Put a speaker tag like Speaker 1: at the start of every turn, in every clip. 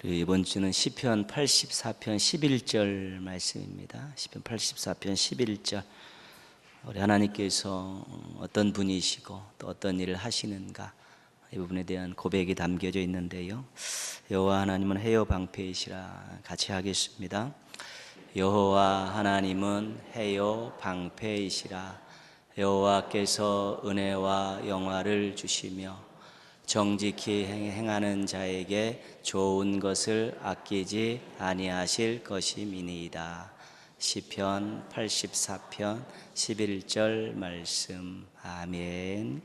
Speaker 1: 이번 주는 시편 84편 11절 말씀입니다. 시편 84편 11절. 우리 하나님께서 어떤 분이시고 또 어떤 일을 하시는가, 이 부분에 대한 고백이 담겨져 있는데요. 여호와 하나님은 해요 방패이시라. 같이 하겠습니다. 여호와 하나님은 해요 방패이시라. 여호와께서 은혜와 영화를 주시며 정직히 행하는 자에게 좋은 것을 아끼지 아니하실 것임이니이다. 시편 84편 11절 말씀. 아멘.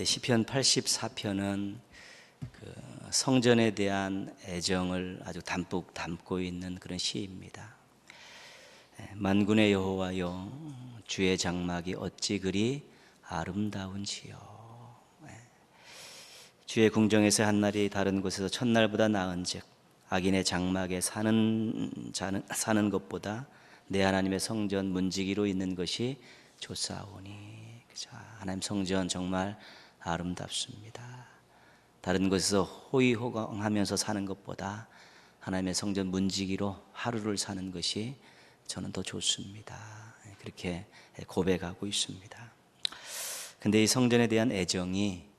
Speaker 1: 시편 84편은 성전에 대한 애정을 아주 담뿍 담고 있는 그런 시입니다. 만군의 여호와여, 주의 장막이 어찌 그리 아름다운지요. 주의 궁정에서 한날이 다른 곳에서 첫날보다 나은즉 악인의 장막에 사는 것보다 내 하나님의 성전 문지기로 있는 것이 좋사오니. 하나님 성전 정말 아름답습니다. 다른 곳에서 호의호강하면서 사는 것보다 하나님의 성전 문지기로 하루를 사는 것이 저는 더 좋습니다. 그렇게 고백하고 있습니다. 근데 이 성전에 대한 애정이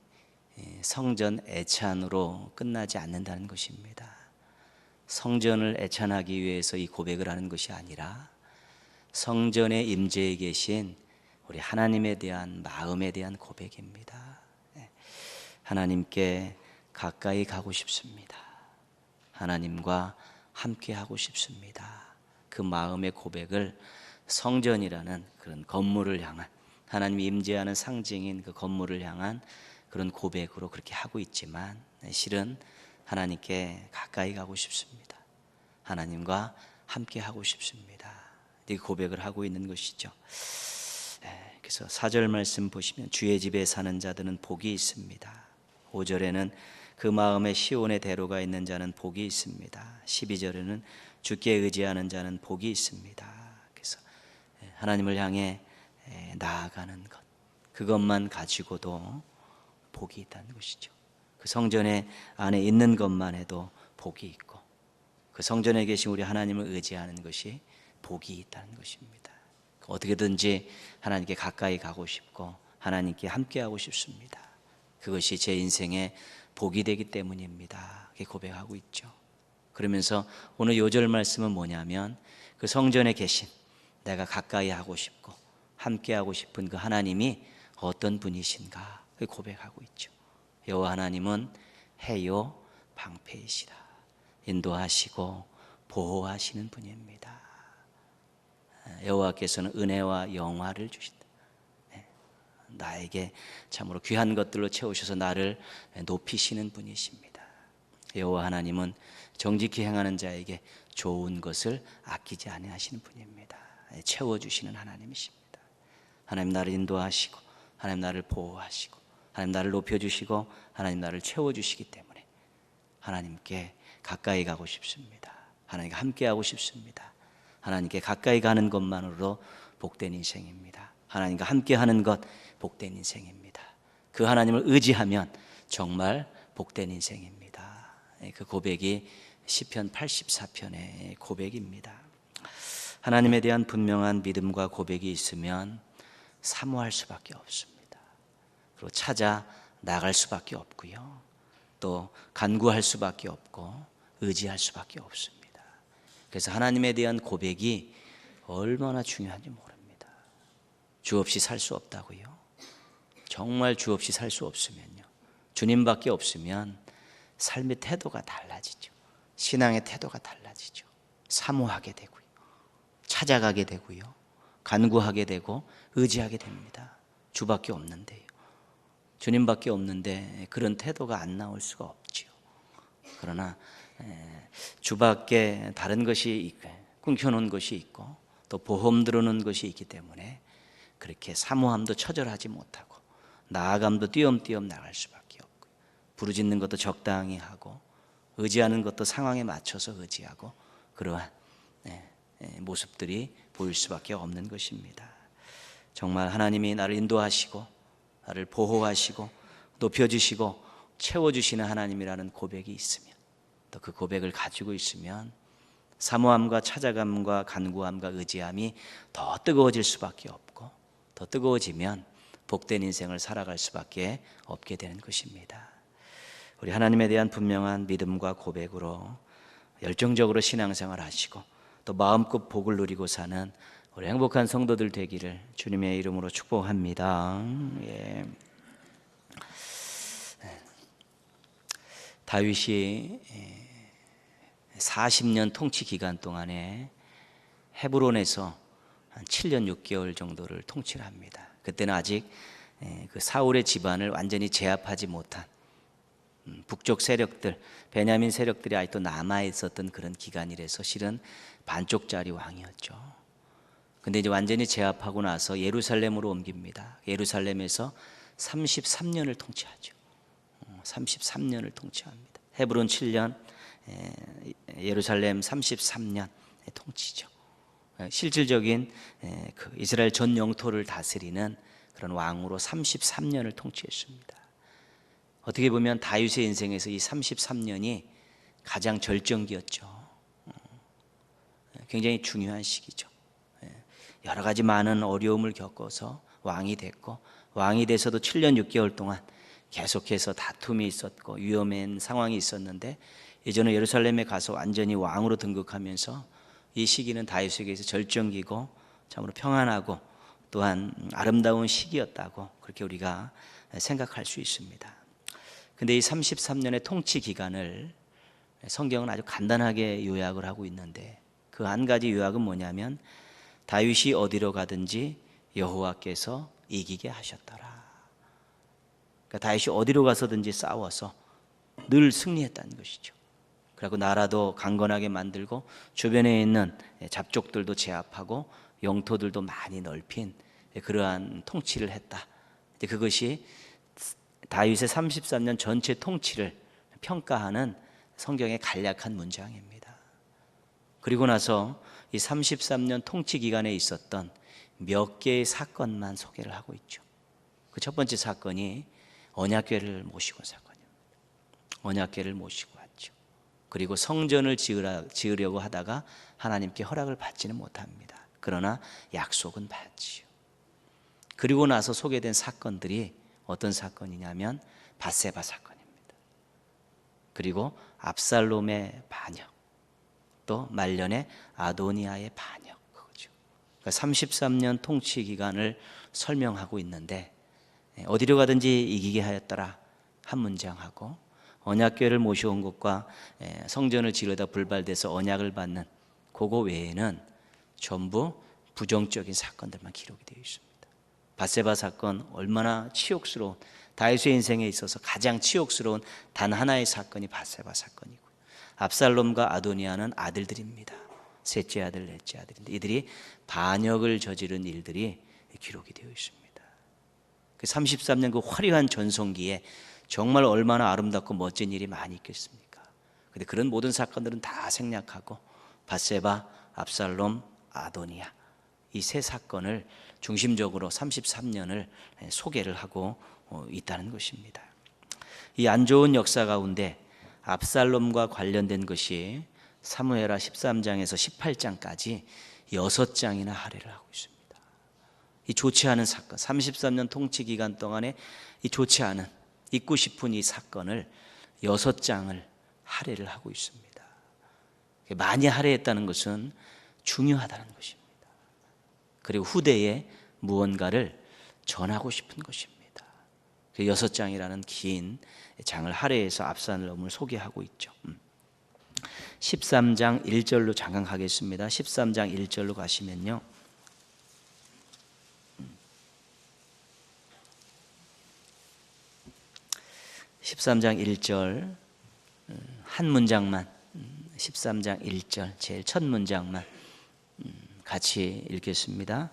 Speaker 1: 성전 애찬으로 끝나지 않는다는 것입니다. 성전을 애찬하기 위해서 이 고백을 하는 것이 아니라 성전의 임재에 계신 우리 하나님에 대한 마음에 대한 고백입니다. 하나님께 가까이 가고 싶습니다. 하나님과 함께 하고 싶습니다. 그 마음의 고백을 성전이라는 그런 건물을 향한, 하나님이 임재하는 상징인 그 건물을 향한 그런 고백으로 그렇게 하고 있지만, 실은 하나님께 가까이 가고 싶습니다. 하나님과 함께 하고 싶습니다. 이 고백을 하고 있는 것이죠. 그래서 4절 말씀 보시면 주의 집에 사는 자들은 복이 있습니다. 5절에는 그 마음에 시온의 대로가 있는 자는 복이 있습니다. 12절에는 주께 의지하는 자는 복이 있습니다. 그래서 하나님을 향해 나아가는 것, 그것만 가지고도 복이 있다는 것이죠. 그 성전에 안에 있는 것만 해도 복이 있고, 그 성전에 계신 우리 하나님을 의지하는 것이 복이 있다는 것입니다. 어떻게든지 하나님께 가까이 가고 싶고 하나님께 함께하고 싶습니다. 그것이 제 인생의 복이 되기 때문입니다. 그렇게 고백하고 있죠. 그러면서 오늘 요절 말씀은 뭐냐면, 그 성전에 계신, 내가 가까이 하고 싶고 함께하고 싶은 그 하나님이 어떤 분이신가 고백하고 있죠. 여호와 하나님은 해요 방패이시라. 인도하시고 보호하시는 분입니다. 여호와께서는 은혜와 영화를 주신다. 나에게 참으로 귀한 것들로 채우셔서 나를 높이시는 분이십니다. 여호와 하나님은 정직히 행하는 자에게 좋은 것을 아끼지 아니하시는 분입니다. 채워주시는 하나님이십니다. 하나님 나를 인도하시고 하나님 나를 보호하시고 하나님 나를 높여주시고 하나님 나를 채워주시기 때문에 하나님께 가까이 가고 싶습니다. 하나님께 함께하고 싶습니다. 하나님께 가까이 가는 것만으로도 복된 인생입니다. 하나님과 함께하는 것 복된 인생입니다. 그 하나님을 의지하면 정말 복된 인생입니다. 그 고백이 시편 84편의 고백입니다. 하나님에 대한 분명한 믿음과 고백이 있으면 사모할 수밖에 없습니다. 그리고 찾아 나갈 수밖에 없고요. 또 간구할 수밖에 없고 의지할 수밖에 없습니다. 그래서 하나님에 대한 고백이 얼마나 중요한지 모릅니다. 주 없이 살 수 없다고요? 정말 주 없이 살 수 없으면요, 주님밖에 없으면 삶의 태도가 달라지죠. 신앙의 태도가 달라지죠. 사모하게 되고요, 찾아가게 되고요, 간구하게 되고 의지하게 됩니다. 주밖에 없는데요. 주님밖에 없는데 그런 태도가 안 나올 수가 없지요. 그러나 주밖에 다른 것이 있고, 끊겨놓은 것이 있고 또 보험 들어놓은 것이 있기 때문에 그렇게 사모함도 처절하지 못하고 나아감도 띄엄띄엄 나갈 수밖에 없고, 부르짖는 것도 적당히 하고 의지하는 것도 상황에 맞춰서 의지하고, 그러한 모습들이 보일 수밖에 없는 것입니다. 정말 하나님이 나를 인도하시고 나를 보호하시고 높여주시고 채워주시는 하나님이라는 고백이 있으면, 또 그 고백을 가지고 있으면 사모함과 찾아감과 간구함과 의지함이 더 뜨거워질 수밖에 없고, 더 뜨거워지면 복된 인생을 살아갈 수밖에 없게 되는 것입니다. 우리 하나님에 대한 분명한 믿음과 고백으로 열정적으로 신앙생활 하시고 또 마음껏 복을 누리고 사는 우리 행복한 성도들 되기를 주님의 이름으로 축복합니다. 예. 다윗이 40년 통치 기간 동안에 헤브론에서 한 7년 6개월 정도를 통치를 합니다. 그때는 아직 그 사울의 집안을 완전히 제압하지 못한 북쪽 세력들, 베냐민 세력들이 아직도 남아 있었던 그런 기간이라서 실은 반쪽짜리 왕이었죠. 근데 이제 완전히 제압하고 나서 예루살렘으로 옮깁니다. 예루살렘에서 33년을 통치하죠. 33년을 통치합니다. 헤브론 7년, 예루살렘 33년 통치죠. 실질적인 그 이스라엘 전 영토를 다스리는 그런 왕으로 33년을 통치했습니다. 어떻게 보면 다윗의 인생에서 이 33년이 가장 절정기였죠. 굉장히 중요한 시기죠. 여러 가지 많은 어려움을 겪어서 왕이 됐고, 왕이 돼서도 7년 6개월 동안 계속해서 다툼이 있었고 위험한 상황이 있었는데, 이제는 예루살렘에 가서 완전히 왕으로 등극하면서 이 시기는 다윗에게서 절정기고 참으로 평안하고 또한 아름다운 시기였다고 그렇게 우리가 생각할 수 있습니다. 근데 이 33년의 통치 기간을 성경은 아주 간단하게 요약을 하고 있는데, 그 한 가지 요약은 뭐냐면 다윗이 어디로 가든지 여호와께서 이기게 하셨더라. 그러니까 다윗이 어디로 가서든지 싸워서 늘 승리했다는 것이죠. 그리고 나라도 강건하게 만들고 주변에 있는 잡족들도 제압하고 영토들도 많이 넓힌 그러한 통치를 했다. 그것이 다윗의 33년 전체 통치를 평가하는 성경의 간략한 문장입니다. 그리고 나서 이 33년 통치 기간에 있었던 몇 개의 사건만 소개를 하고 있죠. 그 첫 번째 사건이 언약궤를 모시고 온 사건입니다. 언약궤를 모시고 왔죠. 그리고 성전을 지으려고 하다가 하나님께 허락을 받지는 못합니다. 그러나 약속은 받지요. 그리고 나서 소개된 사건들이 어떤 사건이냐면 밧세바 사건입니다. 그리고 압살롬의 반역, 또 말년에 아도니아의 반역, 그거죠. 그러니까 33년 통치 기간을 설명하고 있는데, 어디로 가든지 이기게 하였더라 한 문장하고, 언약궤를 모셔온 것과 성전을 지르다 불발돼서 언약을 받는 그거 외에는 전부 부정적인 사건들만 기록이 되어 있습니다. 밧세바 사건 얼마나 치욕스러운, 다윗의 인생에 있어서 가장 치욕스러운 단 하나의 사건이 밧세바 사건이고, 압살롬과 아도니아는 아들들입니다. 셋째 아들, 넷째 아들인데 이들이 반역을 저지른 일들이 기록이 되어 있습니다. 그 33년 그 화려한 전성기에 정말 얼마나 아름답고 멋진 일이 많이 있겠습니까? 근데 그런 모든 사건들은 다 생략하고 밧세바, 압살롬, 아도니아 이 세 사건을 중심적으로 33년을 소개를 하고 있다는 것입니다. 이 안 좋은 역사 가운데 압살롬과 관련된 것이 사무엘하 13장에서 18장까지 6장이나 할애를 하고 있습니다. 이 좋지 않은 사건, 33년 통치 기간 동안에 이 좋지 않은, 잊고 싶은 이 사건을 6장을 할애를 하고 있습니다. 많이 할애했다는 것은 중요하다는 것입니다. 그리고 후대에 무언가를 전하고 싶은 것입니다. 그 6장이라는 긴 장을 할애해서 압살롬을 소개하고 있죠. 13장 1절로 잠깐 가겠습니다. 13장 1절로 가시면요, (13장 1절) 한 문장만, 13장 1절 제일 첫 문장만 같이 읽겠습니다.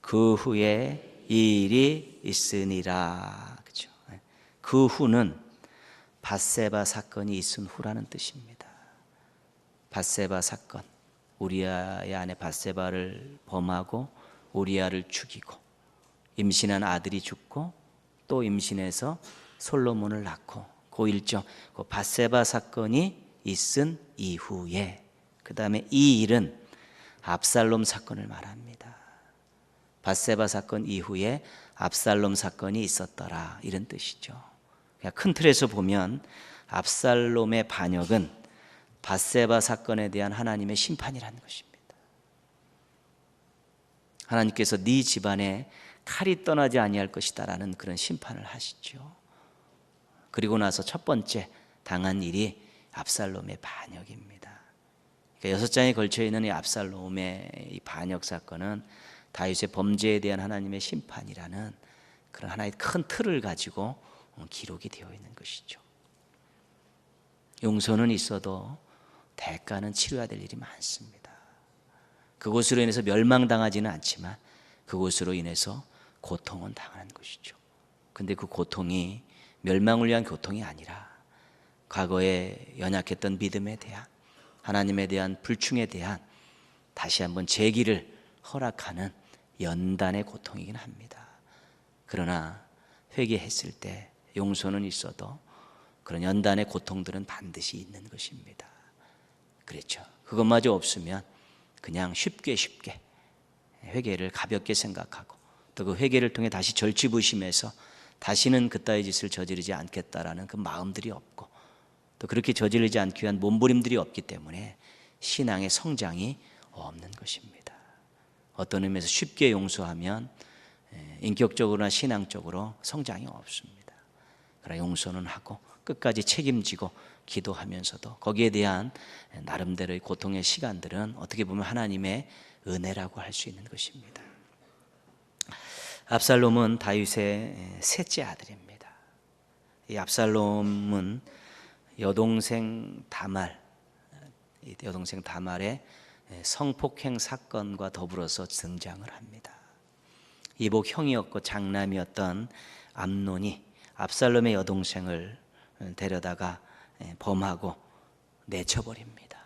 Speaker 1: 그 후에 이 일이 있으니라. 그렇죠? 그 후는 밧세바 사건이 있은 후라는 뜻입니다. 밧세바 사건, 우리아의 아내 밧세바를 범하고 우리아를 죽이고 임신한 아들이 죽고 또 임신해서 솔로몬을 낳고 그 일정, 그 밧세바 사건이 있은 이후에, 그 다음에 이 일은 압살롬 사건을 말합니다. 밧세바 사건 이후에 압살롬 사건이 있었더라, 이런 뜻이죠. 그냥 큰 틀에서 보면 압살롬의 반역은 밧세바 사건에 대한 하나님의 심판이라는 것입니다. 하나님께서 네 집안에 칼이 떠나지 아니할 것이다 라는 그런 심판을 하시죠. 그리고 나서 첫 번째 당한 일이 압살롬의 반역입니다. 그러니까 6장에 걸쳐 있는 이 압살롬의 이 반역 사건은 다윗의 범죄에 대한 하나님의 심판이라는 그런 하나의 큰 틀을 가지고 기록이 되어 있는 것이죠. 용서는 있어도 대가는 치러야 될 일이 많습니다. 그것으로 인해서 멸망당하지는 않지만 그것으로 인해서 고통은 당하는 것이죠. 근데 그 고통이 멸망을 위한 고통이 아니라 과거에 연약했던 믿음에 대한, 하나님에 대한 불충에 대한 다시 한번 재기를 허락하는 연단의 고통이긴 합니다. 그러나 회개했을 때 용서는 있어도 그런 연단의 고통들은 반드시 있는 것입니다. 그렇죠. 그것마저 없으면 그냥 쉽게 회개를 가볍게 생각하고 또 그 회개를 통해 다시 절치부심해서 다시는 그따위 짓을 저지르지 않겠다라는 그 마음들이 없고 또 그렇게 저지르지 않기 위한 몸부림들이 없기 때문에 신앙의 성장이 없는 것입니다. 어떤 의미에서 쉽게 용서하면 인격적으로나 신앙적으로 성장이 없습니다. 그러나 용서는 하고 끝까지 책임지고 기도하면서도 거기에 대한 나름대로의 고통의 시간들은 어떻게 보면 하나님의 은혜라고 할 수 있는 것입니다. 압살롬은 다윗의 셋째 아들입니다. 이 압살롬은 여동생 다말의 성폭행 사건과 더불어서 등장을 합니다. 이복 형이었고 장남이었던 암논이 압살롬의 여동생을 데려다가 범하고 내쳐버립니다.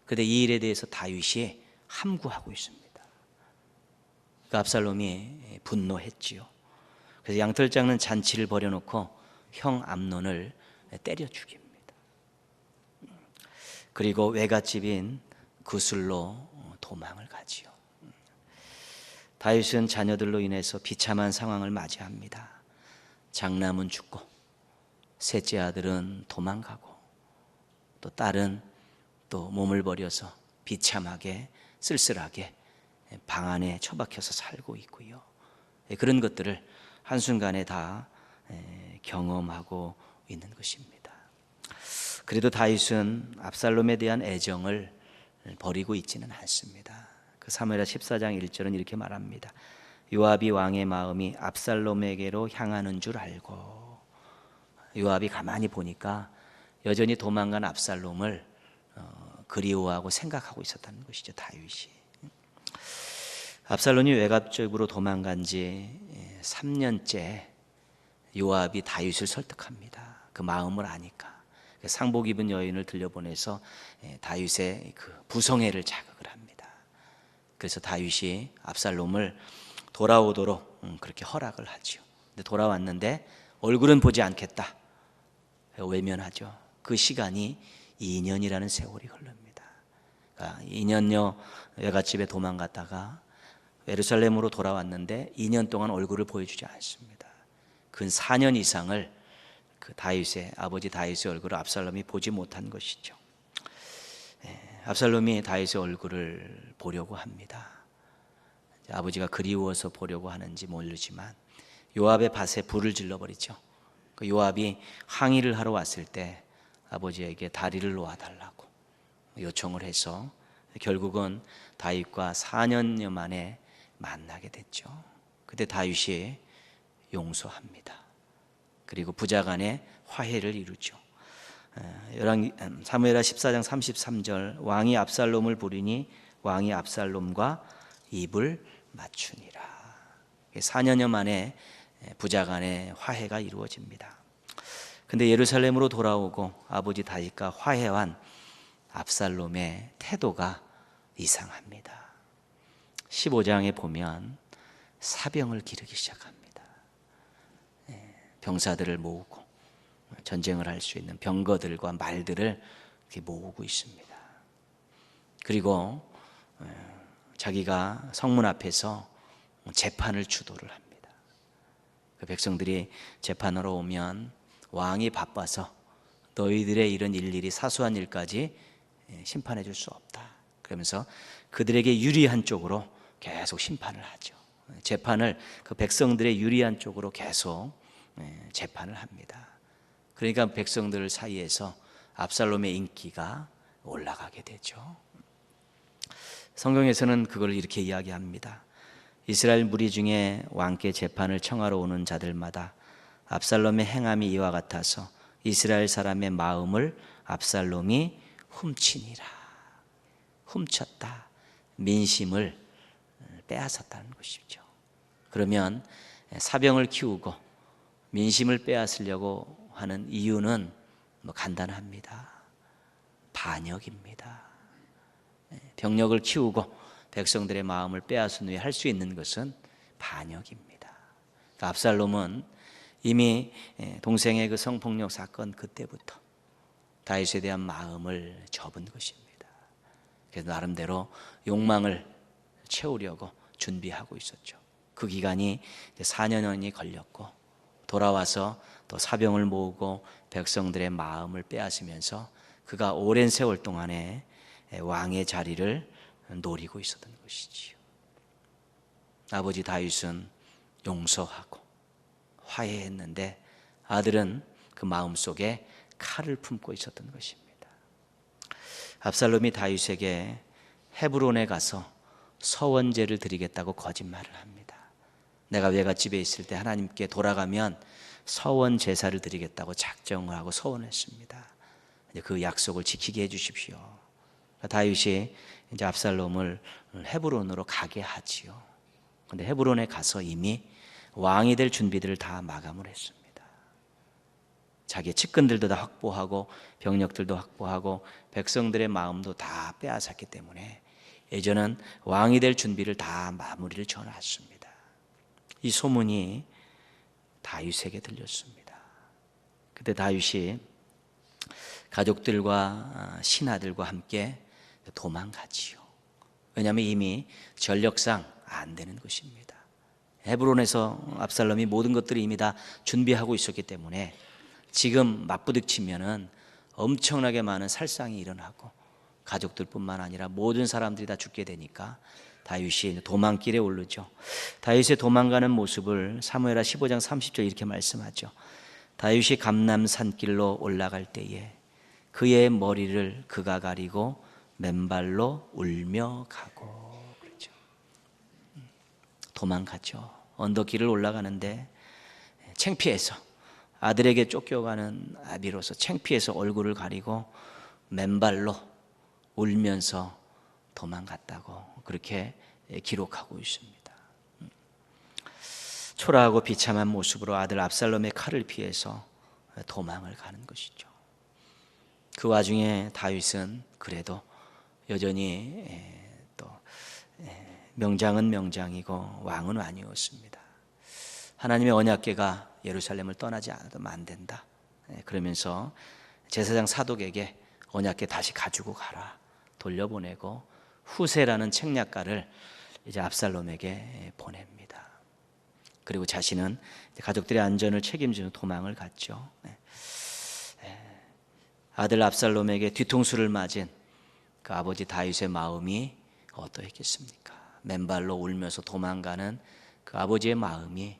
Speaker 1: 그런데 이 일에 대해서 다윗이 함구하고 있습니다. 그 압살롬이 분노했지요. 그래서 양털 깎는 잔치를 벌여놓고 형 암논을 때려 죽입니다. 그리고 외갓집인 구슬로 도망을 가지요. 다윗은 자녀들로 인해서 비참한 상황을 맞이합니다. 장남은 죽고 셋째 아들은 도망가고 또 딸은 또 몸을 버려서 비참하게 쓸쓸하게 방 안에 처박혀서 살고 있고요. 그런 것들을 한순간에 다 경험하고 있는 것입니다. 그래도 다윗은 압살롬에 대한 애정을 버리고 있지는 않습니다. 그 사무엘하 14장 1절은 이렇게 말합니다. 요압이 왕의 마음이 압살롬에게로 향하는 줄 알고, 요압이 가만히 보니까 여전히 도망간 압살롬을 그리워하고 생각하고 있었다는 것이죠. 다윗이 압살롬이 외갓집으로 도망간 지 3년째 요압이 다윗을 설득합니다. 그 마음을 아니까 상복 입은 여인을 들려보내서 다윗의 그 부성애를 자극을 합니다. 그래서 다윗이 압살롬을 돌아오도록 그렇게 허락을 하죠. 근데 돌아왔는데 얼굴은 보지 않겠다, 외면하죠. 그 시간이 2년이라는 세월이 흐릅니다. 그러니까 2년여 외갓집에 도망갔다가 예루살렘으로 돌아왔는데 2년 동안 얼굴을 보여주지 않습니다. 근 4년 이상을 그 다윗의 아버지 다윗의 얼굴을 압살롬이 보지 못한 것이죠. 압살롬이 다윗의 얼굴을 보려고 합니다. 아버지가 그리워서 보려고 하는지 모르지만 요압의 밭에 불을 질러버리죠. 그 요압이 항의를 하러 왔을 때 아버지에게 다리를 놓아달라고 요청을 해서 결국은 다윗과 4년여 만에 만나게 됐죠. 그때 다윗이 용서합니다. 그리고 부자간의 화해를 이루죠. 사무엘하 14장 33절 왕이 압살롬을 부르니 왕이 압살롬과 입을 맞추니라. 4년여 만에 부자간의 화해가 이루어집니다. 근데 예루살렘으로 돌아오고 아버지 다윗과 화해한 압살롬의 태도가 이상합니다. 15장에 보면 사병을 기르기 시작합니다. 병사들을 모으고 전쟁을 할 수 있는 병거들과 말들을 이렇게 모으고 있습니다. 그리고 자기가 성문 앞에서 재판을 주도를 합니다. 그 백성들이 재판하러 오면 왕이 바빠서 너희들의 일은 일일이 사소한 일까지 심판해 줄 수 없다. 그러면서 그들에게 유리한 쪽으로 계속 심판을 하죠. 재판을 그 백성들의 유리한 쪽으로 계속 재판을 합니다. 그러니까 백성들 사이에서 압살롬의 인기가 올라가게 되죠. 성경에서는 그걸 이렇게 이야기합니다. 이스라엘 무리 중에 왕께 재판을 청하러 오는 자들마다 압살롬의 행함이 이와 같아서 이스라엘 사람의 마음을 압살롬이 훔치니라. 훔쳤다. 민심을 빼앗았다는 것이죠. 그러면 사병을 키우고 민심을 빼앗으려고 하는 이유는 간단합니다. 반역입니다. 병력을 키우고 백성들의 마음을 빼앗은 후에 할 수 있는 것은 반역입니다. 그러니까 압살롬은 이미 동생의 그 성폭력 사건 그때부터 다윗에 대한 마음을 접은 것입니다. 그래서 나름대로 욕망을 채우려고 준비하고 있었죠. 그 기간이 4년이 걸렸고 돌아와서 또 사병을 모으고 백성들의 마음을 빼앗으면서 그가 오랜 세월 동안에 왕의 자리를 노리고 있었던 것이지요. 아버지 다윗은 용서하고 화해했는데 아들은 그 마음속에 칼을 품고 있었던 것입니다. 압살롬이 다윗에게 헤브론에 가서 서원제를 드리겠다고 거짓말을 합니다. 내가 외갓집에 있을 때 하나님께 돌아가면 서원 제사를 드리겠다고 작정을 하고 서원했습니다. 그 약속을 지키게 해주십시오. 다윗이 이제 압살롬을 헤브론으로 가게 하지요. 그런데 헤브론에 가서 이미 왕이 될 준비들을 다 마감을 했습니다. 자기의 측근들도 다 확보하고 병력들도 확보하고 백성들의 마음도 다 빼앗았기 때문에 이제는 왕이 될 준비를 다 마무리를 지어놨습니다. 이 소문이 다윗에게 들렸습니다. 그때 다윗이 가족들과 신하들과 함께 도망가지요. 왜냐하면 이미 전력상 안 되는 것입니다. 헤브론에서 압살롬이 모든 것들을 이미 다 준비하고 있었기 때문에 지금 맞부딪히면은 엄청나게 많은 살상이 일어나고 가족들뿐만 아니라 모든 사람들이 다 죽게 되니까 다윗이 도망길에 오르죠. 다윗의 도망가는 모습을 사무엘하 15장 30절 이렇게 말씀하죠. 다윗이 감람 산길로 올라갈 때에 그의 머리를 그가 가리고 맨발로 울며 가고 그렇죠. 도망갔죠. 언덕길을 올라가는데 창피해서 아들에게 쫓겨가는 아비로서 창피해서 얼굴을 가리고 맨발로 울면서 도망갔다고 그렇게 기록하고 있습니다. 초라하고 비참한 모습으로 아들 압살롬의 칼을 피해서 도망을 가는 것이죠. 그 와중에 다윗은 그래도 여전히 또 명장은 명장이고 왕은 아니었습니다. 하나님의 언약궤가 예루살렘을 떠나지 않아도 안 된다. 그러면서 제사장 사독에게 언약궤 다시 가지고 가라 돌려보내고 후세라는 책략가를 이제 압살롬에게 보냅니다. 그리고 자신은 가족들의 안전을 책임지는 도망을 갔죠. 아들 압살롬에게 뒤통수를 맞은 그 아버지 다윗의 마음이 어떠했겠습니까? 맨발로 울면서 도망가는 그 아버지의 마음이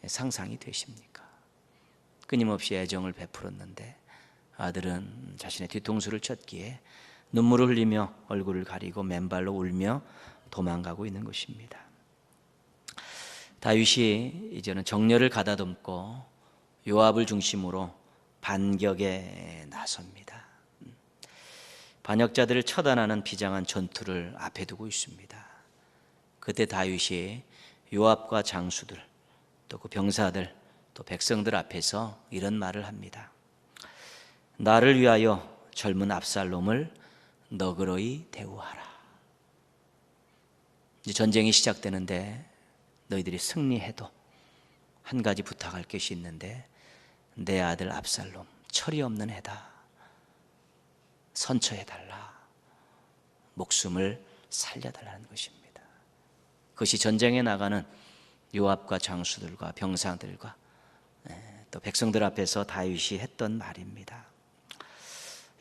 Speaker 1: 상상이 되십니까? 끊임없이 애정을 베풀었는데 아들은 자신의 뒤통수를 쳤기에 눈물을 흘리며 얼굴을 가리고 맨발로 울며 도망가고 있는 것입니다. 다윗이 이제는 정렬을 가다듬고 요압을 중심으로 반격에 나섭니다. 반역자들을 처단하는 비장한 전투를 앞에 두고 있습니다. 그때 다윗이 요압과 장수들 또 그 병사들 또 백성들 앞에서 이런 말을 합니다. 나를 위하여 젊은 압살롬을 너그러이 대우하라. 이제 전쟁이 시작되는데 너희들이 승리해도 한 가지 부탁할 것이 있는데 내 아들 압살롬 철이 없는 애다. 선처해달라, 목숨을 살려달라는 것입니다. 그것이 전쟁에 나가는 요압과 장수들과 병사들과 또 백성들 앞에서 다윗이 했던 말입니다.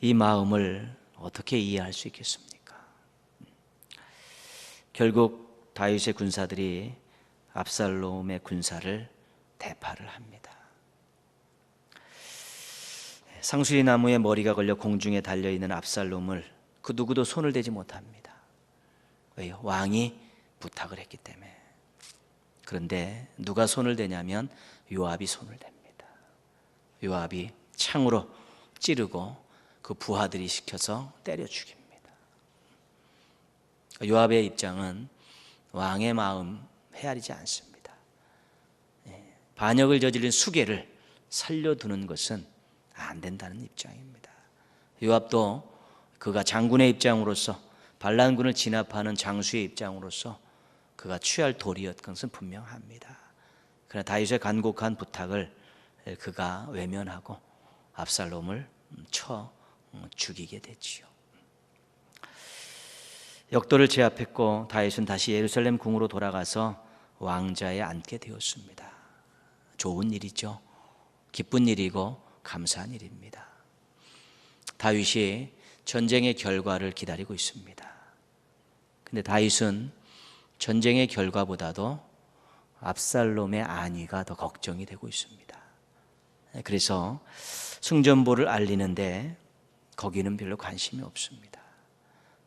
Speaker 1: 이 마음을 어떻게 이해할 수 있겠습니까? 결국 다윗의 군사들이 압살롬의 군사를 대파를 합니다. 상수리 나무에 머리가 걸려 공중에 달려있는 압살롬을 그 누구도 손을 대지 못합니다. 왜요? 왕이 부탁을 했기 때문에. 그런데 누가 손을 대냐면 요압이 손을 댑니다. 요압이 창으로 찌르고 그 부하들이 시켜서 때려 죽입니다. 요압의 입장은 왕의 마음 헤아리지 않습니다. 반역을 저지른 수계를 살려두는 것은 안 된다는 입장입니다. 요압도 그가 장군의 입장으로서, 반란군을 진압하는 장수의 입장으로서 그가 취할 도리였던 것은 분명합니다. 그러나 다윗의 간곡한 부탁을 그가 외면하고 압살롬을 쳐 죽이게 됐지요. 역도를 제압했고 다윗은 다시 예루살렘 궁으로 돌아가서 왕자에 앉게 되었습니다. 좋은 일이죠. 기쁜 일이고 감사한 일입니다. 다윗이 전쟁의 결과를 기다리고 있습니다. 근데 다윗은 전쟁의 결과보다도 압살롬의 안위가 더 걱정이 되고 있습니다. 그래서 승전보를 알리는데 거기는 별로 관심이 없습니다.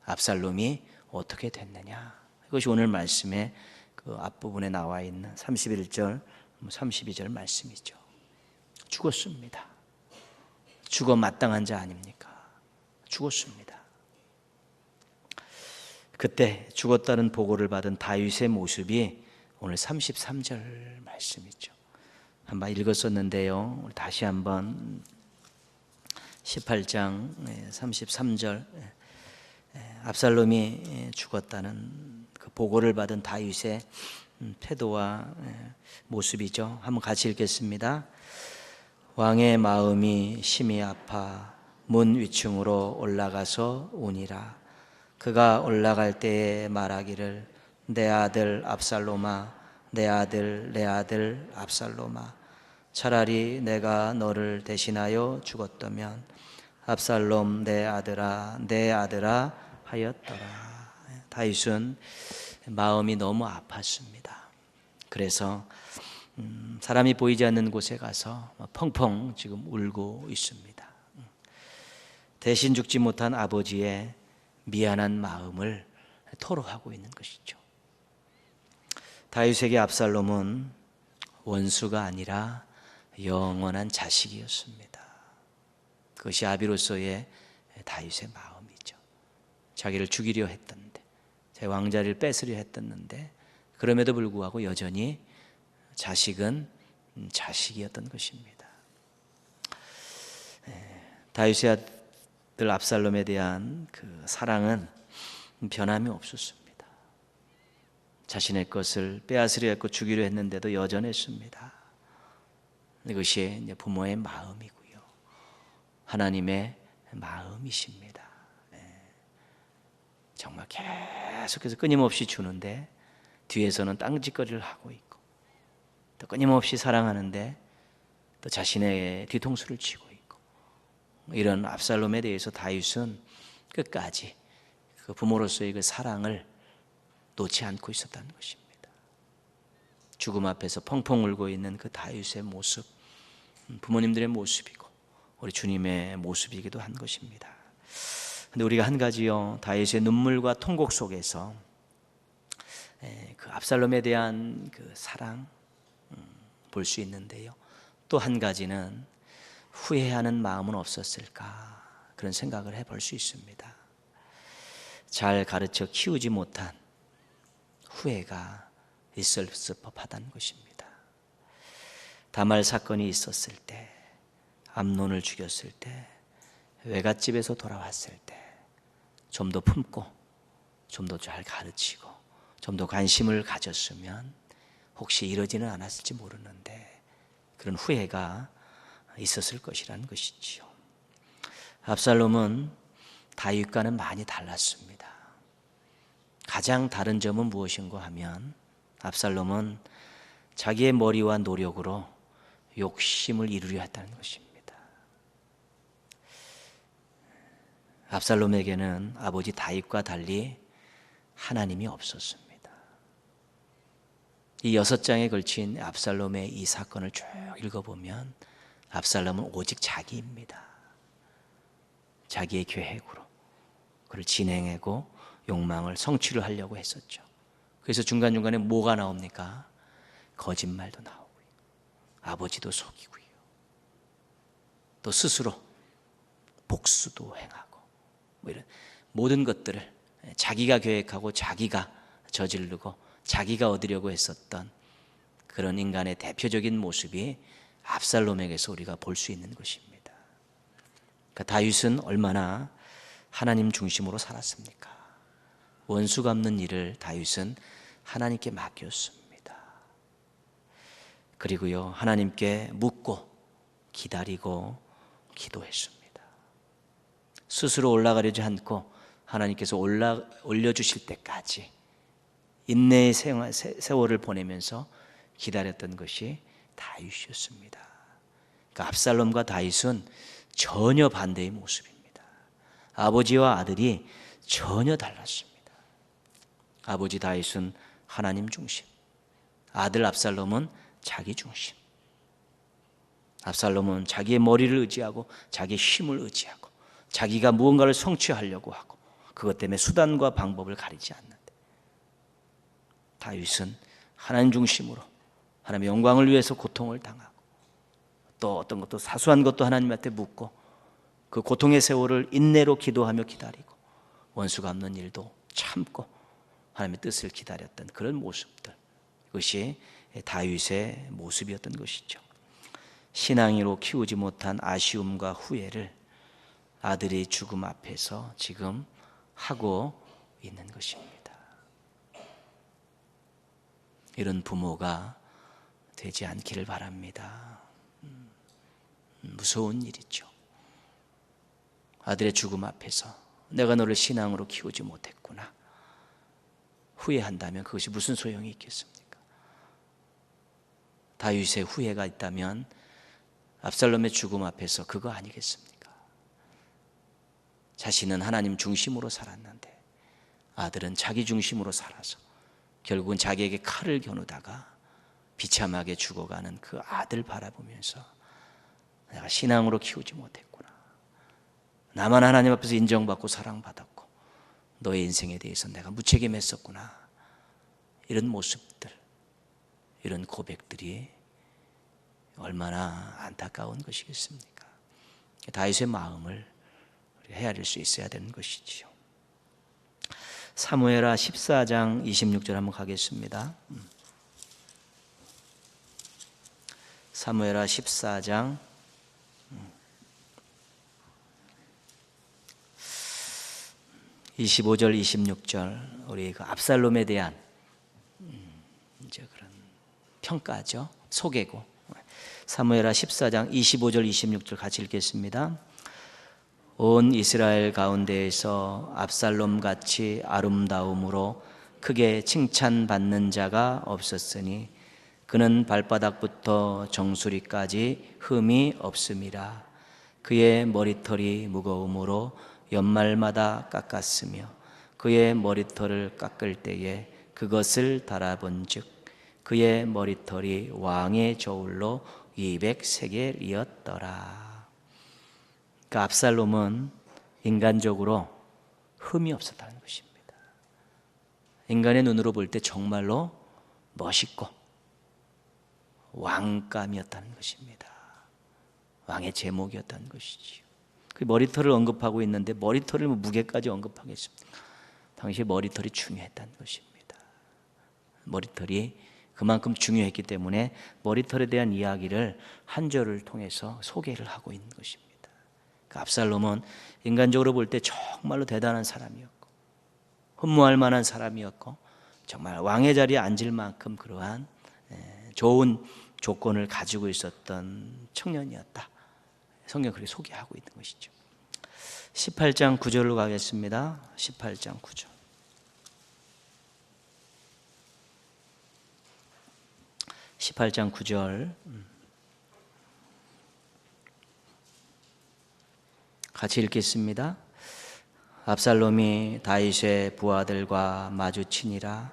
Speaker 1: 압살롬이 어떻게 됐느냐, 이것이 오늘 말씀의 그 앞부분에 나와 있는 31절, 32절 말씀이죠. 죽었습니다. 죽어 마땅한 자 아닙니까? 죽었습니다. 그때 죽었다는 보고를 받은 다윗의 모습이 오늘 33절 말씀이죠. 한번 읽었었는데요. 다시 한번 18장 33절, 압살롬이 죽었다는 그 보고를 받은 다윗의 태도와 모습이죠. 한번 같이 읽겠습니다. 왕의 마음이 심히 아파 문 위층으로 올라가서 우니라. 그가 올라갈 때에 말하기를 내 아들 압살롬아, 내 아들, 내 아들 압살롬아, 차라리 내가 너를 대신하여 죽었다면 압살롬 내 아들아, 내 아들아 하였더라. 다윗은 마음이 너무 아팠습니다. 그래서 사람이 보이지 않는 곳에 가서 펑펑 지금 울고 있습니다. 대신 죽지 못한 아버지의 미안한 마음을 토로하고 있는 것이죠. 다윗에게 압살롬은 원수가 아니라 영원한 자식이었습니다. 그것이 아비로서의 다윗의 마음이죠. 자기를 죽이려 했던데, 제 왕자를 뺏으려 했었는데, 그럼에도 불구하고 여전히 자식은 자식이었던 것입니다. 다윗의 아들 압살롬에 대한 그 사랑은 변함이 없었습니다. 자신의 것을 빼앗으려 했고 죽이려 했는데도 여전했습니다. 이것이 이제 부모의 마음이고요, 하나님의 마음이십니다. 정말 계속해서 끊임없이 주는데 뒤에서는 딴짓거리를 하고 있고, 또 끊임없이 사랑하는데 또 자신의 뒤통수를 치고 있고, 이런 압살롬에 대해서 다윗은 끝까지 그 부모로서의 그 사랑을 놓지 않고 있었다는 것입니다. 죽음 앞에서 펑펑 울고 있는 그 다윗의 모습, 부모님들의 모습이고 우리 주님의 모습이기도 한 것입니다. 그런데 우리가 한 가지요, 다윗의 눈물과 통곡 속에서 그 압살롬에 대한 그 사랑 볼 수 있는데요, 또 한 가지는 후회하는 마음은 없었을까, 그런 생각을 해볼 수 있습니다. 잘 가르쳐 키우지 못한 후회가 있었을 법하다는 것입니다. 다말 사건이 있었을 때, 암논을 죽였을 때, 외갓집에서 돌아왔을 때 좀 더 품고 좀 더 잘 가르치고 좀 더 관심을 가졌으면 혹시 이러지는 않았을지 모르는데 그런 후회가 있었을 것이라는 것이지요. 압살롬은 다윗과는 많이 달랐습니다. 가장 다른 점은 무엇인가 하면 압살롬은 자기의 머리와 노력으로 욕심을 이루려 했다는 것입니다. 압살롬에게는 아버지 다윗과 달리 하나님이 없었습니다. 이 6장에 걸친 압살롬의 이 사건을 쭉 읽어보면 압살롬은 오직 자기입니다. 자기의 계획으로 그를 진행하고 욕망을 성취를 하려고 했었죠. 그래서 중간중간에 뭐가 나옵니까? 거짓말도 나오고요, 아버지도 속이고요, 또 스스로 복수도 행하고, 이런 모든 것들을 자기가 계획하고 자기가 저지르고 자기가 얻으려고 했었던 그런 인간의 대표적인 모습이 압살롬에게서 우리가 볼 수 있는 것입니다. 그러니까 다윗은 얼마나 하나님 중심으로 살았습니까? 원수 갚는 일을 다윗은 하나님께 맡겼습니다. 그리고요, 하나님께 묻고 기다리고 기도했습니다. 스스로 올라가려지 않고 하나님께서 올려주실 때까지 인내의 세월을 보내면서 기다렸던 것이 다윗이었습니다. 그러니까 압살롬과 다윗은 전혀 반대의 모습입니다. 아버지와 아들이 전혀 달랐습니다. 아버지 다윗은 하나님 중심, 아들 압살롬은 자기 중심. 압살롬은 자기의 머리를 의지하고 자기의 힘을 의지하고 자기가 무언가를 성취하려고 하고 그것 때문에 수단과 방법을 가리지 않는데, 다윗은 하나님 중심으로 하나님의 영광을 위해서 고통을 당하고 또 어떤 것도 사소한 것도 하나님한테 묻고 그 고통의 세월을 인내로 기도하며 기다리고 원수 갚는 일도 참고 하나님의 뜻을 기다렸던 그런 모습들, 그것이 다윗의 모습이었던 것이죠. 신앙으로 키우지 못한 아쉬움과 후회를 아들의 죽음 앞에서 지금 하고 있는 것입니다. 이런 부모가 되지 않기를 바랍니다. 무서운 일이죠. 아들의 죽음 앞에서 내가 너를 신앙으로 키우지 못했구나 후회한다면 그것이 무슨 소용이 있겠습니까? 다윗의 후회가 있다면 압살롬의 죽음 앞에서 그거 아니겠습니까? 자신은 하나님 중심으로 살았는데 아들은 자기 중심으로 살아서 결국은 자기에게 칼을 겨누다가 비참하게 죽어가는 그 아들 바라보면서 내가 신앙으로 키우지 못했구나, 나만 하나님 앞에서 인정받고 사랑받았고 너의 인생에 대해서 내가 무책임했었구나, 이런 모습들, 이런 고백들이 얼마나 안타까운 것이겠습니까? 다윗의 마음을 헤아릴 수 있어야 되는 것이지요. 사무엘하 14장 26절 한번 가겠습니다. 사무엘하 14장 25절 26절 우리 그 압살롬에 대한 이제 그런 평가죠. 소개고. 사무엘하 14장 25절 26절 같이 읽겠습니다. 온 이스라엘 가운데에서 압살롬 같이 아름다움으로 크게 칭찬받는 자가 없었으니 그는 발바닥부터 정수리까지 흠이 없음이라. 그의 머리털이 무거움으로 연말마다 깎았으며 그의 머리털을 깎을 때에 그것을 달아본즉 그의 머리털이 왕의 저울로 200세겔이었더라. 그러니까 압살롬은 인간적으로 흠이 없었다는 것입니다. 인간의 눈으로 볼 때 정말로 멋있고 왕감이었다는 것입니다. 왕의 제목이었다는 것이지요. 그 머리털을 언급하고 있는데 머리털을 무게까지 언급하겠습니까? 당시 머리털이 중요했다는 것입니다. 머리털이 그만큼 중요했기 때문에 머리털에 대한 이야기를 한 절을 통해서 소개를 하고 있는 것입니다. 그 압살롬은 인간적으로 볼 때 정말로 대단한 사람이었고 흠모할 만한 사람이었고 정말 왕의 자리에 앉을 만큼 그러한 좋은 조건을 가지고 있었던 청년이었다. 성경 그렇게 소개하고 있는 것이죠. 18장 9절로 가겠습니다. 18장 9절. 같이 읽겠습니다. 압살롬이 다윗의 부하들과 마주치니라.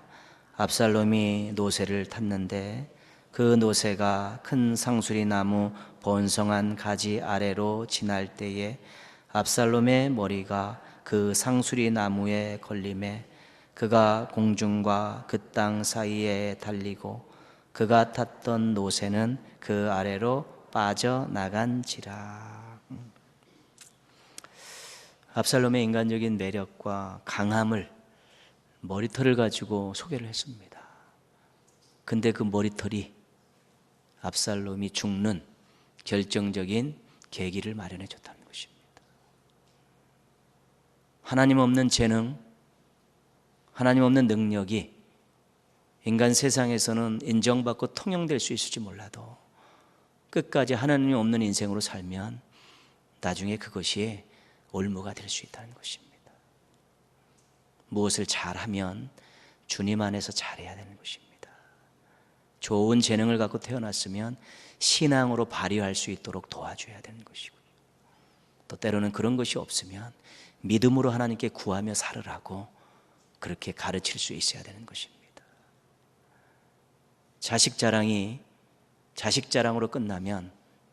Speaker 1: 압살롬이 노새를 탔는데 그 노새가 큰 상수리 나무 번성한 가지 아래로 지날 때에 압살롬의 머리가 그 상수리 나무에 걸림에 그가 공중과 그 땅 사이에 달리고 그가 탔던 노새는 그 아래로 빠져나간지라. 압살롬의 인간적인 매력과 강함을 머리털을 가지고 소개를 했습니다. 근데 그 머리털이 압살롬이 죽는 결정적인 계기를 마련해 줬다는 것입니다. 하나님 없는 재능, 하나님 없는 능력이 인간 세상에서는 인정받고 통용될 수 있을지 몰라도 끝까지 하나님이 없는 인생으로 살면 나중에 그것이 올무가 될 수 있다는 것입니다. 무엇을 잘하면 주님 안에서 잘해야 되는 것입니다. 좋은 재능을 갖고 태어났으면 신앙으로 발휘할 수 있도록 도와줘야 되는 것이고요. 또 때로는 그런 것이 없으면 믿음으로 하나님께 구하며 살으라고 그렇게 가르칠 수 있어야 되는 것입니다. 자식 자랑이 자식 자랑으로 끝나면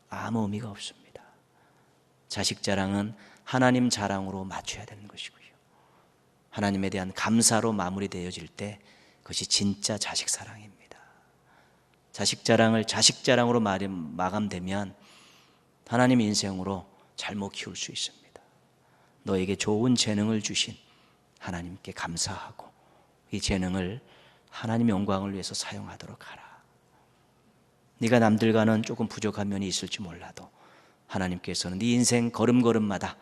Speaker 1: 아무 의미가 없습니다. 자식 자랑은 하나님 자랑으로 맞춰야 되는 것이고요. 하나님에 대한 감사로 마무리되어질 때 그것이 진짜 자식 사랑입니다. 자식 자랑을 자식 자랑으로 마감되면 하나님 인생으로 잘못 키울 수 있습니다. 너에게 좋은 재능을 주신 하나님께 감사하고 이 재능을 하나님 영광을 위해서 사용하도록 하라. 네가 남들과는 조금 부족한 면이 있을지 몰라도 하나님께서는 네 인생 걸음걸음마다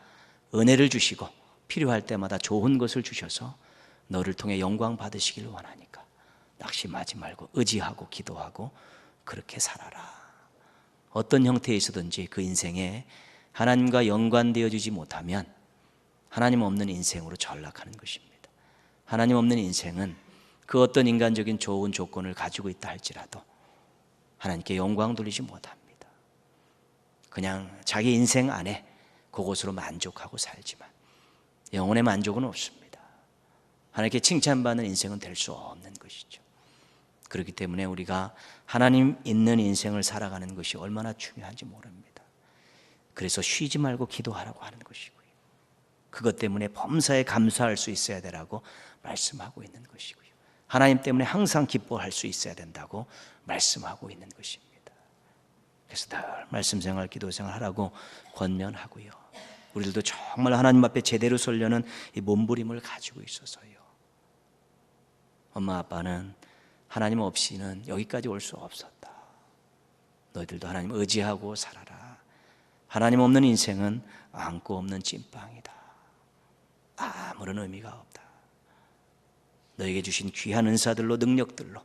Speaker 1: 은혜를 주시고 필요할 때마다 좋은 것을 주셔서 너를 통해 영광 받으시길 원하니까 낙심하지 말고 의지하고 기도하고 그렇게 살아라. 어떤 형태에 있어든지 그 인생에 하나님과 연관되어지지 못하면 하나님 없는 인생으로 전락하는 것입니다. 하나님 없는 인생은 그 어떤 인간적인 좋은 조건을 가지고 있다 할지라도 하나님께 영광 돌리지 못합니다. 그냥 자기 인생 안에 그것으로 만족하고 살지만 영혼의 만족은 없습니다. 하나님께 칭찬받는 인생은 될 수 없는 것이죠. 그렇기 때문에 우리가 하나님 있는 인생을 살아가는 것이 얼마나 중요한지 모릅니다. 그래서 쉬지 말고 기도하라고 하는 것이고요. 그것 때문에 범사에 감사할 수 있어야 되라고 말씀하고 있는 것이고요. 하나님 때문에 항상 기뻐할 수 있어야 된다고 말씀하고 있는 것입니다. 그래서 늘 말씀 생활, 기도 생활 하라고 권면하고요. 우리들도 정말 하나님 앞에 제대로 서려는 이 몸부림을 가지고 있어서요. 엄마 아빠는 하나님 없이는 여기까지 올 수 없었다. 너희들도 하나님 의지하고 살아라. 하나님 없는 인생은 안고 없는 찐빵이다. 아무런 의미가 없다. 너에게 주신 귀한 은사들로 능력들로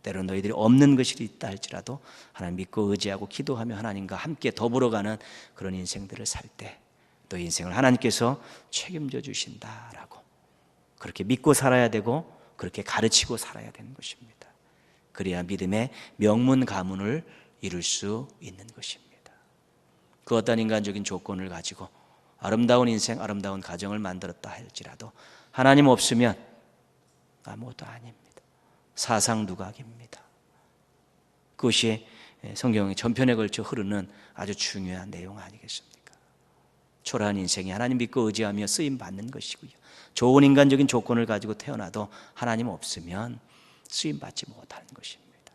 Speaker 1: 때로는 너희들이 없는 것이 있다 할지라도 하나님 믿고 의지하고 기도하며 하나님과 함께 더불어가는 그런 인생들을 살 때 너희 인생을 하나님께서 책임져 주신다라고 그렇게 믿고 살아야 되고 그렇게 가르치고 살아야 되는 것입니다. 그래야 믿음의 명문 가문을 이룰 수 있는 것입니다. 그 어떤 인간적인 조건을 가지고 아름다운 인생, 아름다운 가정을 만들었다 할지라도 하나님 없으면 아무것도 아닙니다. 사상누각입니다. 그것이 성경의 전편에 걸쳐 흐르는 아주 중요한 내용 아니겠습니까? 초라한 인생이 하나님 믿고 의지하며 쓰임받는 것이고요. 좋은 인간적인 조건을 가지고 태어나도 하나님 없으면 쓰임받지 못하는 것입니다.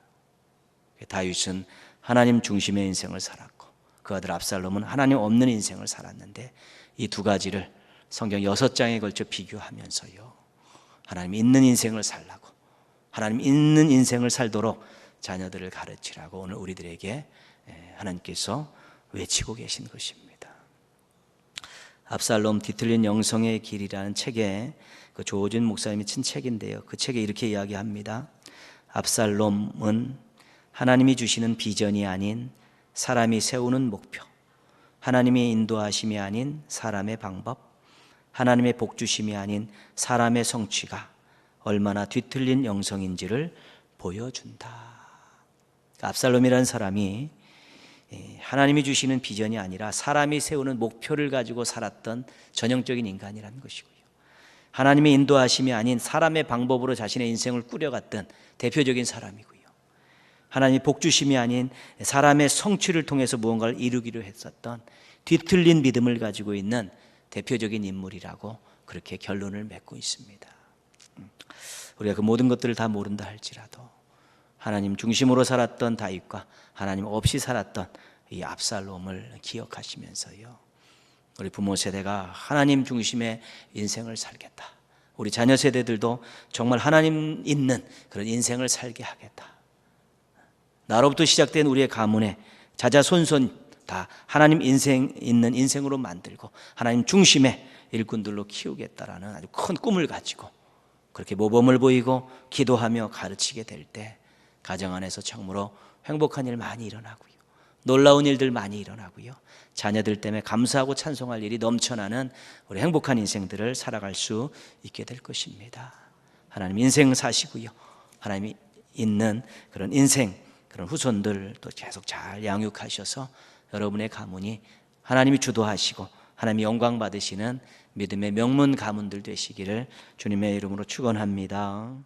Speaker 1: 다윗은 하나님 중심의 인생을 살았고 그 아들 압살롬은 하나님 없는 인생을 살았는데 이 두 가지를 성경 6장에 걸쳐 비교하면서요. 하나님 있는 인생을 살라고 하나님 있는 인생을 살도록 자녀들을 가르치라고 오늘 우리들에게 하나님께서 외치고 계신 것입니다. 압살롬 뒤틀린 영성의 길이라는 책에 그 조호준 목사님이 친 책인데요. 그 책에 이렇게 이야기합니다. 압살롬은 하나님이 주시는 비전이 아닌 사람이 세우는 목표, 하나님의 인도하심이 아닌 사람의 방법, 하나님의 복주심이 아닌 사람의 성취가 얼마나 뒤틀린 영성인지를 보여준다. 압살롬이라는 사람이 하나님이 주시는 비전이 아니라 사람이 세우는 목표를 가지고 살았던 전형적인 인간이라는 것이고요. 하나님의 인도하심이 아닌 사람의 방법으로 자신의 인생을 꾸려갔던 대표적인 사람이고요. 하나님의 복주심이 아닌 사람의 성취를 통해서 무언가를 이루기로 했었던 뒤틀린 믿음을 가지고 있는 대표적인 인물이라고 그렇게 결론을 맺고 있습니다. 우리가 그 모든 것들을 다 모른다 할지라도 하나님 중심으로 살았던 다윗과 하나님 없이 살았던 이 압살롬을 기억하시면서요, 우리 부모 세대가 하나님 중심의 인생을 살겠다, 우리 자녀 세대들도 정말 하나님 있는 그런 인생을 살게 하겠다, 나로부터 시작된 우리의 가문에 자자손손 다 하나님 인생 있는 인생으로 만들고 하나님 중심의 일꾼들로 키우겠다라는 아주 큰 꿈을 가지고 그렇게 모범을 보이고 기도하며 가르치게 될 때 가정 안에서 참으로 행복한 일 많이 일어나고요, 놀라운 일들 많이 일어나고요, 자녀들 때문에 감사하고 찬송할 일이 넘쳐나는 우리 행복한 인생들을 살아갈 수 있게 될 것입니다. 하나님 인생 사시고요, 하나님이 있는 그런 인생, 그런 후손들 또 계속 잘 양육하셔서 여러분의 가문이 하나님이 주도하시고 하나님이 영광 받으시는 믿음의 명문 가문들 되시기를 주님의 이름으로 축원합니다.